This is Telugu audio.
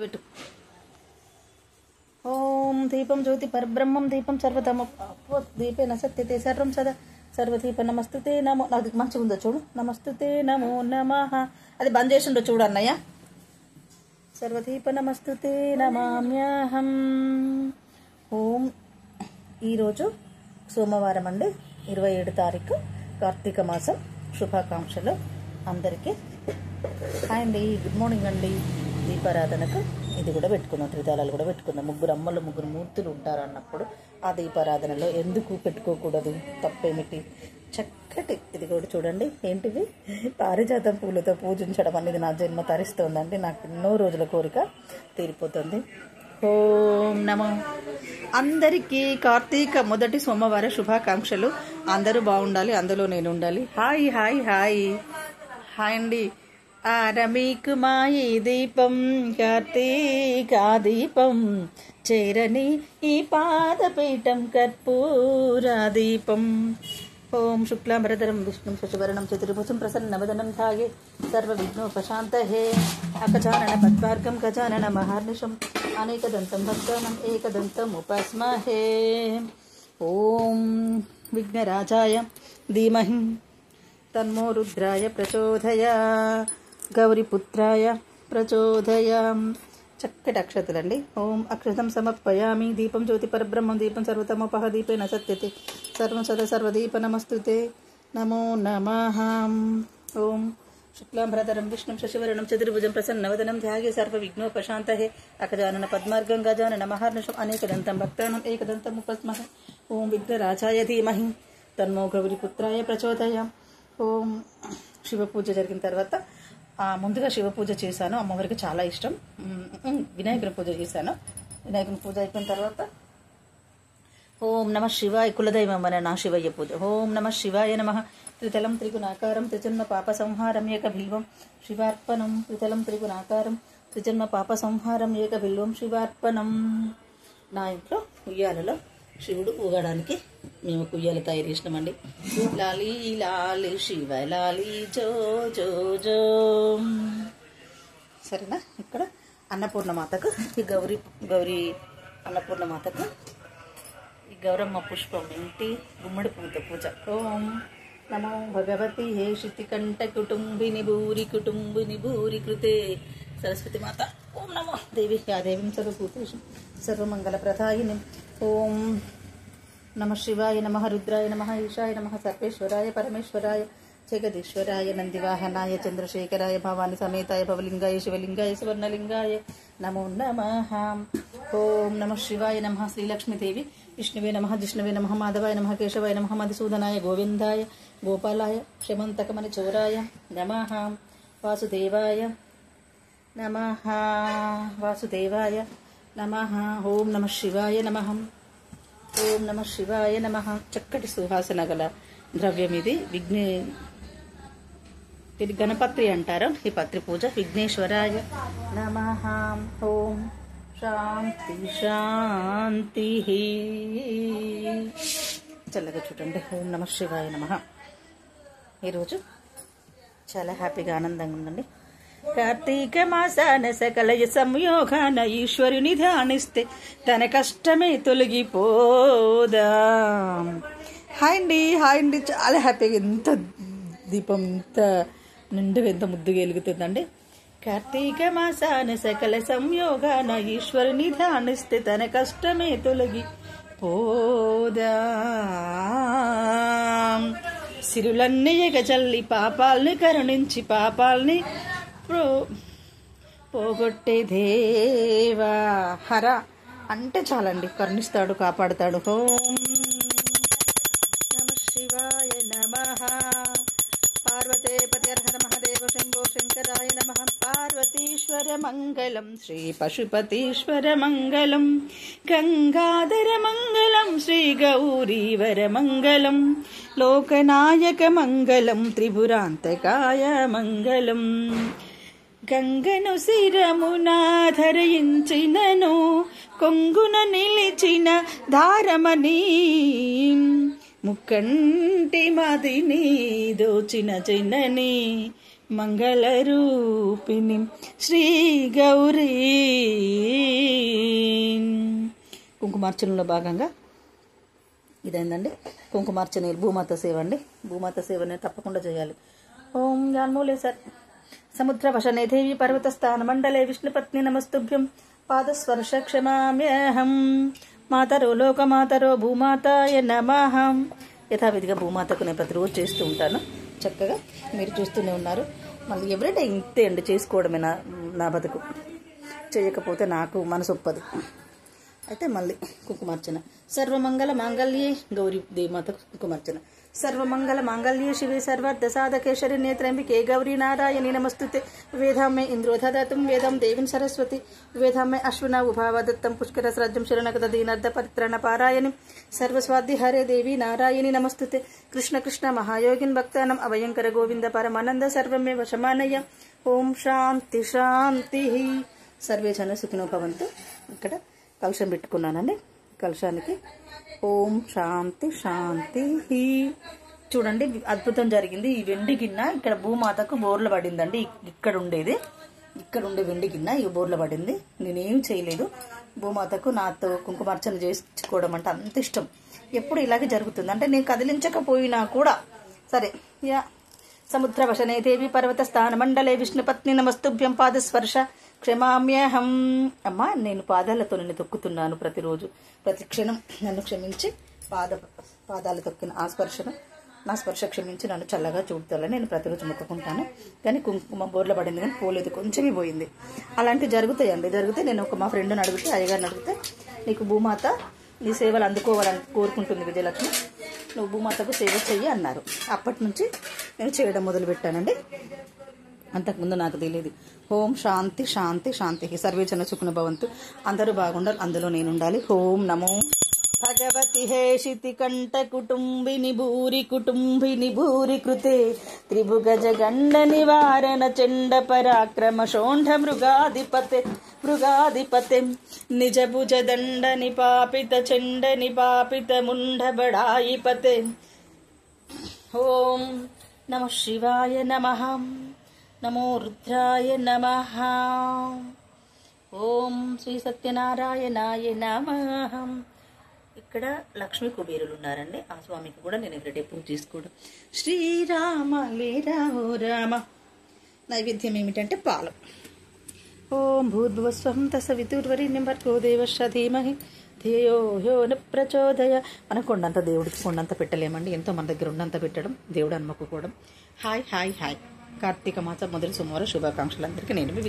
పెట్టు. ఓం దీపం జ్యోతి పరబ్రహ్మం దీపం సర్వతమ దీపేన సత్యతే సర్వం సదా సర్వదీప నమస్తుతే నమో. నాకు మంచిగా ఉందో చూడు. నమస్తుతే నమో నమః. అది బంద్ చేసిండో చూడు అన్నయ్య. సర్వదీప నమస్తుతే నమామ్యహం. ఓం. ఈరోజు సోమవారం అండి, 27 తారీఖు కార్తీక మాసం. శుభాకాంక్షలు అందరికీ. హాయ్ అండి, గుడ్ మార్నింగ్ అండి. దీపారాధనకు ఇది కూడా పెట్టుకున్నాం, త్రితాళాలు కూడా పెట్టుకున్నాం. ముగ్గురు అమ్మలు ముగ్గురు మూర్తులు ఉంటారు అన్నప్పుడు ఆ దీపారాధనలో ఎందుకు పెట్టుకోకూడదు, తప్పేమిటి? చక్కటి ఇది కూడా చూడండి. ఏంటివి? పారిజాతం పూలతో పూజించడం అనేది నా జన్మ తరిస్తోందండి. నాకు ఎన్నో రోజుల కోరిక తీరిపోతుంది. ఓం నమో. అందరికీ కార్తీక మొదటి సోమవార శుభాకాంక్షలు. అందరూ బాగుండాలి, అందులో నేను ఉండాలి. హాయ్ హాయ్ హాయ్ హాయ్ అండి. ఆరమీకు మాయి దీపం కార్తీక దీపం చేరని ఈ పాదపీఠం కర్పూర దీపం. ఓం శుక్లాంబరధరం విష్ణుం శశివర్ణం చతుర్భుజం ప్రసన్నవదనం ధ్యాయే సర్వవిఘ్నోపశాంతయే. అగజానన పద్మార్గం గజానన మహార్నిశం అనేకదంతం భక్తానం ఏకదంతం ఉపాస్మహే. ఓం విఘ్నరాజాయ ధీమహి తన్నో రుద్రాయ ప్రచోదయా గౌరీపుత్రాయ ప్రచోదయాం. చక్కటి అక్షతలండి. ఓం అక్షతం సమర్పయామి. దీపం జ్యోతి పరబ్రహ్మం దీపం సర్వతమోపహ దీపేన సత్యతే సర్వం సదా సర్వదీప నమస్తుతే నమో నమః. ఓం శుక్లాంబరధరం విష్ణుం శశివర్ణం చతుర్భుజం ప్రసన్నవదనం ధ్యాయే సర్వవిఘ్నోపశాంతయే. అగజానన పద్మార్గం గజానన మహార్నిశం అనేకదంతం భక్తానం ఏకదంతం ఉపాస్మహే. ఓం విఘ్నరాజాయ ధీమహి తన్నో గౌరీపుత్రాయ ప్రచోదయాం. ఓం శివ పూజ జరిగిన తర్వాత ముందుగా శివ పూజ చేశాను. అమ్మవారికి చాలా ఇష్టం. వినాయకుని పూజ చేశాను. వినాయకుని పూజ అయిపోయిన తర్వాత ఓం నమ శివాయ కులదైవం అనే నా శివయ్య పూజ. ఓం నమ శివాయ నమ. త్రితలం త్రిగుణాకారం త్రిజన్మ పాప సంహారం ఏక బిల్వం శివార్పణం. త్రితలం త్రిగుణాకారం త్రిజన్మ పాప సంహారం ఏక బిల్వం శివార్పణం. నా ఇంట్లో ఉయ్యాలలో శివుడు ఊగడానికి మేము ఉయ్యాల తయారు చేసినామండి. లాలి లాలి శివ లాలి జో జో జో. సరేనా? ఇక్కడ అన్నపూర్ణమాతకు ఈ గౌరీ అన్నపూర్ణమాతకు ఈ గౌరమ్మ పుష్పం ఇంటి గుమ్మడి పూత పూజ. ఓం నమో భగవతి హే శృతికంఠ కుటుంబిని భూరి కృతే సరస్వతి మాత. ఓం నమో దేవి యా దేవీం సర్వభూతేషు సర్వమంగళప్రదాయిని. ఓం నమ శివాయ నమ రుద్రాయ నమ ఈశాయ నమ సర్వేశ్వరాయ పరమేశ్వరాయ జగదీశ్వరాయ నందివాహనాయ చంద్రశేఖరాయ భవాని సమేతాయ భవలింగాయ శివలింగాయ సువర్ణలింగాయ నమో నమః. ఓం నమ శివాయ నమ శ్రీలక్ష్మీదేవి విష్ణువే నమ జిష్ణువే నమ మాధవాయ నమ కేశవాయ నమ మధుసూదనాయ గోవిందాయ గోపాలాయ క్షమంతకమని చోరాయ నమః. వాసుదేవాయ నమః వాసుదేవాయ నమః. ఓం నమ శివాయ నమః. ఓం నమ శివాయ నమః. చక్కటి సువాసన గల ద్రవ్యం ఇది. ఇది గణపత్రి అంటారు. ఈ పత్రి పూజ. విఘ్నేశ్వరాయ నమః. ఓం శాంతి శాంతి. చల్లగా చూడండి. ఓం నమ శివాయ నమః. ఈరోజు చాలా హ్యాపీగా ఆనందంగా ఉందండి. కార్తీక మాసాన సకల సంయోగాన ఈశ్వరుని ధ్యానిస్తే తన కష్టమే తొలగిపోదా. హాయ్ అండి, హాయ్ అండి. చాలా హ్యాపీగా, ఎంత దీపం ఎంత నిండుగా ఎంత ముద్దుగా వెలుగుతుందండి. కార్తీక మాసాన సకల సంయోగాన ఈశ్వరుని ధ్యానిస్తే తన కష్టమే తొలగిపోదా. సిరులన్నీ ఎగజల్లి పాపాల్ని కరుణించి పాపాల్ని పోగొట్టే దేవా హర అంటే చాలండి, కరుణిస్తాడు, కాపాడుతాడు. ఓం నమ శివాయ నమః. పార్వతే పతిర్హర మహదేవ శంభో శంకరాయ నమః. పార్వతీశ్వర మంగళం శ్రీ పశుపతీశ్వర మంగళం గంగాధర మంగళం శ్రీ గౌరీవర మంగళం లోకనాయక మంగళం త్రిపురాంతకాయ మంగళం. గంగను శిరమున ధరించినను కొంగున నిలిచిన ధారమని ముక్కంటి మదిని దోచిన చిన్నని మంగళరూపిణి శ్రీ గౌరీ కుంకుమార్చనలో భాగంగా ఇదేందండి కుంకుమార్చన భూమాత సేవ అండి. భూమాత సేవని తప్పకుండా చేయాలి. ఓం జాన్మూలే సార్ సముద్రవశనే దేవి పర్వతస్థాన మండలే విష్ణుపత్ని నమస్తుభ్యం పాదస్పర్శ క్షమామ్యహం మాతరో లోకమాతరో భూమాతాయ నమః. యథావిధిగా భూమాతకు నేను ప్రతిరోజు చేస్తూ ఉంటాను. చక్కగా మీరు చూస్తూనే ఉన్నారు. మళ్ళీ ఎవ్రీడే ఇంతే అండి చేసుకోవడమే నా బతుకు. చేయకపోతే నాకు మనసు ఒప్పదు. అయితే మళ్ళీ కుంకుమార్చన సర్వమంగళ మాంగళ్యే గౌరీ దేవమాత కుంకుమార్చన సర్వమంగళ మాంగళ్యే శివే సర్వార్థ సాధకే శరణ్యే త్ర్యంబకే గౌరీ నారాయణి నమస్తుతే. వేదామే ఇంద్రో దదాతుం వేదం దేవీం సరస్వతి వేదామే అశ్విన ఉభావదత్తం పుష్కరస్రాజ్యం శరణగత దీనార్థ పరిత్రణ పారాయణి సర్వస్వాది హరే దేవి నారాయణి నమస్తుతే. కృష్ణ కృష్ణ మహాయోగిన్ భక్తానం అభయంకర గోవింద పరమానంద సర్వమే వశమానయ్య. ఓం శాంతి శాంతి. సర్వే జన సుఖినో భవంతు. ఇక్కడ కలశం పెట్టుకున్నానండి. కలశానికి ఓం శాంతి శాంతి. చూడండి అద్భుతం జరిగింది. ఈ వెండి గిన్నె ఇక్కడ భూమాతకు బోర్లు పడిందండి. ఇక్కడ ఉండే వెండి గిన్నె ఈ బోర్లు పడింది. నేనేం చేయలేదు. భూమాతకు నాతో కుంకుమార్చన చేసుకోవడం అంటే అంత ఇష్టం. ఎప్పుడు ఇలాగే జరుగుతుంది. అంటే నేను కదిలించకపోయినా కూడా సరే. సముద్రవశనే దేవి పర్వత స్థాన మండలే విష్ణుపత్ని నమస్తుభ్యం పాదస్పర్శ క్షమామ్యహం. అమ్మా నేను పాదాలతో నిన్ను తొక్కుతున్నాను ప్రతిరోజు, ప్రతి క్షణం నన్ను క్షమించి పాదాలు తొక్కిన ఆ స్పర్శను నా స్పర్శ క్షమించి నన్ను చల్లగా చూపుతాలని నేను ప్రతిరోజు మొక్కుకుంటాను. కానీ కుంకుమ బోర్ల పడింది కానీ పోలేదు, కొంచెమే పోయింది. అలాంటివి జరుగుతాయండి. జరిగితే నేను మా ఫ్రెండ్ని అడిగితే, అయ్యగారిని అడిగితే, నీకు భూమాత నీ సేవలు అందుకోవాలని కోరుకుంటుంది విజయలక్ష్మి, నువ్వు భూమాతకు సేవ చెయ్యి అన్నారు. అప్పటి నుంచి నేను చేయడం మొదలుపెట్టానండి. అంతకుముందు నాకు తెలియదు. ఓం శాంతి శాంతి శాంతి. సర్వేజన సుఖన భవంతు. అందరూ బాగుండాలి, అందులో నేను ఉండాలి. ఓం నమో భగవతి హేషితి కంఠ కుటుంబిని భూరి కృతే త్రిభుగజ గండ నివారణ చండ పరాక్రమ షోంఢ మృగాధిపతే నిజ భుజ దండ నిపాపిత చండ నిపాపిత ముంఢ బడాయిపతే. ఓం నమ శివాయ నమః. నమో రుద్రాయ నమః. ఓం శ్రీ సత్యనారాయణాయ నమః. ఇక్కడ లక్ష్మీ కుబేరులు ఉన్నారండి. ఆ స్వామికి కూడా నేను ఎవ్రీడే పూజ చేసుకోవడం. శ్రీరామ లేరా ఓ రామ. నైవేద్యం ఏమిటంటే పాలు. ఓం భూర్భువస్వం తసవితుర్వరేణ్యం భర్గో దేవస్య ధీమహి ధియో యో న ప్రచోదయ. మనం కొండంత దేవుడికి కొండంత పెట్టలేమండి. ఎంతో మన దగ్గర ఉన్నంత పెట్టడం, దేవుడు అనుకోవడం. Hi hi hi. కార్తీక మాసం మొదటి సోమవారం శుభాకాంక్షలు అందరికీ. నేను